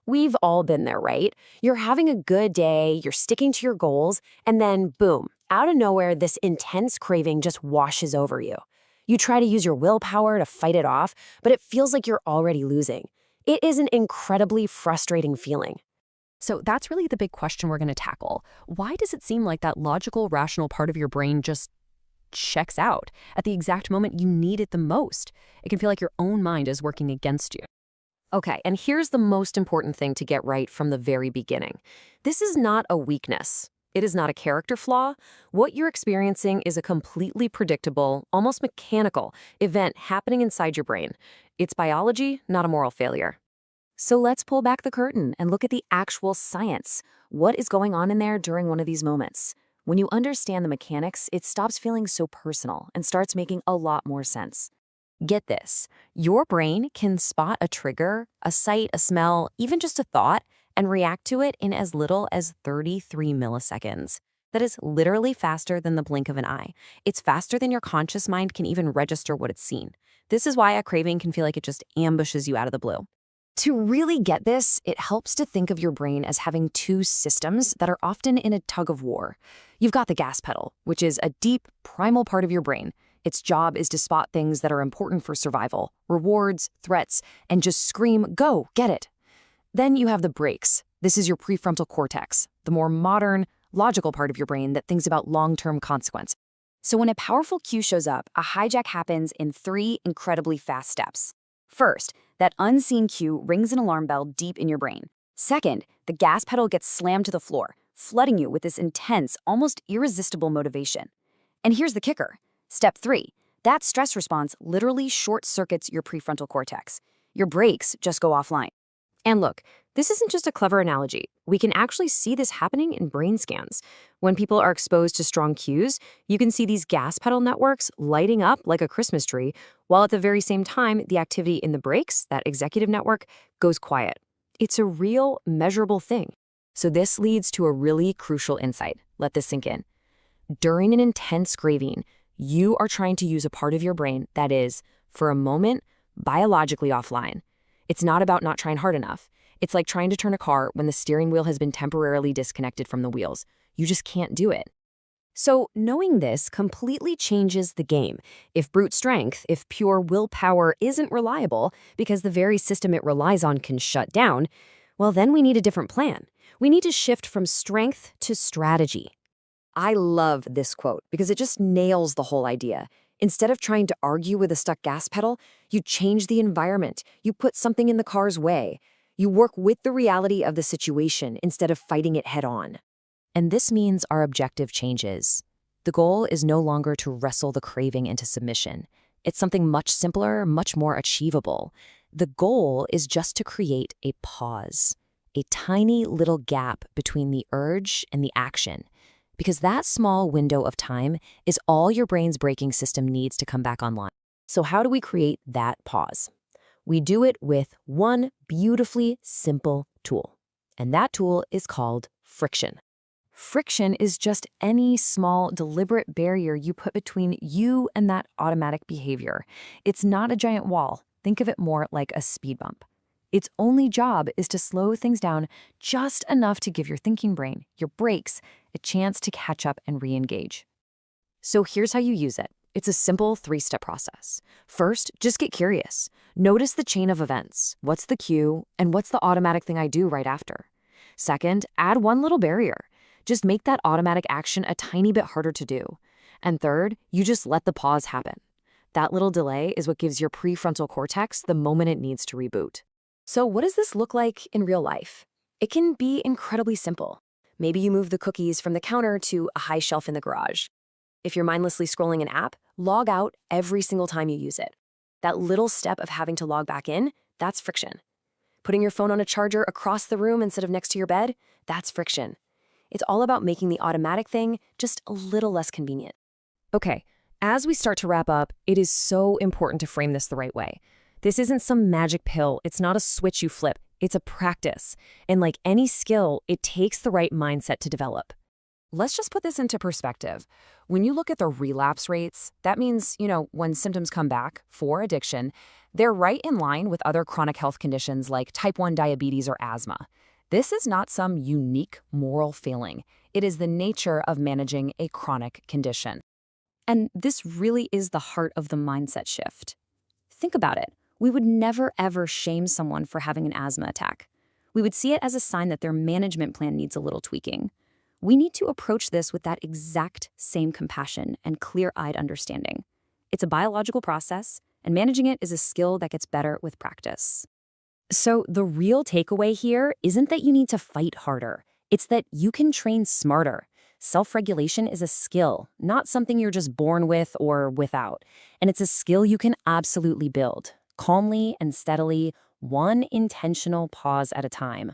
We've all been there, right? You're having a good day, you're sticking to your goals, and then boom, out of nowhere, this intense craving just washes over you. You try to use your willpower to fight it off, but it feels like you're already losing. It is an incredibly frustrating feeling. So that's really the big question we're going to tackle. Why does it seem like that logical, rational part of your brain just checks out at the exact moment you need it the most? It can feel like your own mind is working against you. Okay, and here's the most important thing to get right from the very beginning. This is not a weakness. It is not a character flaw. What you're experiencing is a completely predictable, almost mechanical event happening inside your brain. It's biology, not a moral failure. So let's pull back the curtain and look at the actual science. What is going on in there during one of these moments? When you understand the mechanics, it stops feeling so personal and starts making a lot more sense. Get this, your brain can spot a trigger, a sight, a smell, even just a thought, and react to it in as little as 33 milliseconds. That is literally faster than the blink of an eye. It's faster than your conscious mind can even register what it's seen. This is why a craving can feel like it just ambushes you out of the blue. To really get this, it helps to think of your brain as having two systems that are often in a tug of war. You've got the gas pedal, which is a deep, primal part of your brain. Its job is to spot things that are important for survival, rewards, threats, and just scream, go, get it. Then you have the brakes. This is your prefrontal cortex, the more modern, logical part of your brain that thinks about long-term consequence. So when a powerful cue shows up, a hijack happens in 3 incredibly fast steps. First, that unseen cue rings an alarm bell deep in your brain. Second, the gas pedal gets slammed to the floor, flooding you with this intense, almost irresistible motivation. And here's the kicker. Step 3, that stress response literally short-circuits your prefrontal cortex. Your brakes just go offline. And look, this isn't just a clever analogy. We can actually see this happening in brain scans. When people are exposed to strong cues, you can see these gas pedal networks lighting up like a Christmas tree, while at the very same time, the activity in the brakes, that executive network, goes quiet. It's a real, measurable thing. So this leads to a really crucial insight. Let this sink in. During an intense craving, you are trying to use a part of your brain that is, for a moment, biologically offline. It's not about not trying hard enough. It's like trying to turn a car when the steering wheel has been temporarily disconnected from the wheels. You just can't do it. So knowing this completely changes the game. If brute strength, if pure willpower isn't reliable because the very system it relies on can shut down, well, then we need a different plan. We need to shift from strength to strategy. I love this quote because it just nails the whole idea. Instead of trying to argue with a stuck gas pedal, you change the environment. You put something in the car's way. You work with the reality of the situation instead of fighting it head on. And this means our objective changes. The goal is no longer to wrestle the craving into submission. It's something much simpler, much more achievable. The goal is just to create a pause, a tiny little gap between the urge and the action. Because that small window of time is all your brain's braking system needs to come back online. So how do we create that pause? We do it with one beautifully simple tool. And that tool is called friction. Friction is just any small, deliberate barrier you put between you and that automatic behavior. It's not a giant wall. Think of it more like a speed bump. Its only job is to slow things down just enough to give your thinking brain, your brakes, a chance to catch up and re-engage. So here's how you use it. It's a simple 3-step process. First, just get curious. Notice the chain of events. What's the cue, and what's the automatic thing I do right after? Second, add one little barrier. Just make that automatic action a tiny bit harder to do. And third, you just let the pause happen. That little delay is what gives your prefrontal cortex the moment it needs to reboot. So what does this look like in real life? It can be incredibly simple. Maybe you move the cookies from the counter to a high shelf in the garage. If you're mindlessly scrolling an app, log out every single time you use it. That little step of having to log back in, that's friction. Putting your phone on a charger across the room instead of next to your bed, that's friction. It's all about making the automatic thing just a little less convenient. Okay, as we start to wrap up, it is so important to frame this the right way. This isn't some magic pill. It's not a switch you flip. It's a practice. And like any skill, it takes the right mindset to develop. Let's just put this into perspective. When you look at the relapse rates, that means, when symptoms come back for addiction, They're right in line with other chronic health conditions like type 1 diabetes or asthma. This is not some unique moral failing. It is the nature of managing a chronic condition. And this really is the heart of the mindset shift. Think about it. We would never ever shame someone for having an asthma attack. We would see it as a sign that their management plan needs a little tweaking. We need to approach this with that exact same compassion and clear-eyed understanding. It's a biological process, and managing it is a skill that gets better with practice. So the real takeaway here isn't that you need to fight harder. It's that you can train smarter. Self-regulation is a skill, not something you're just born with or without. And it's a skill you can absolutely build, calmly and steadily, one intentional pause at a time.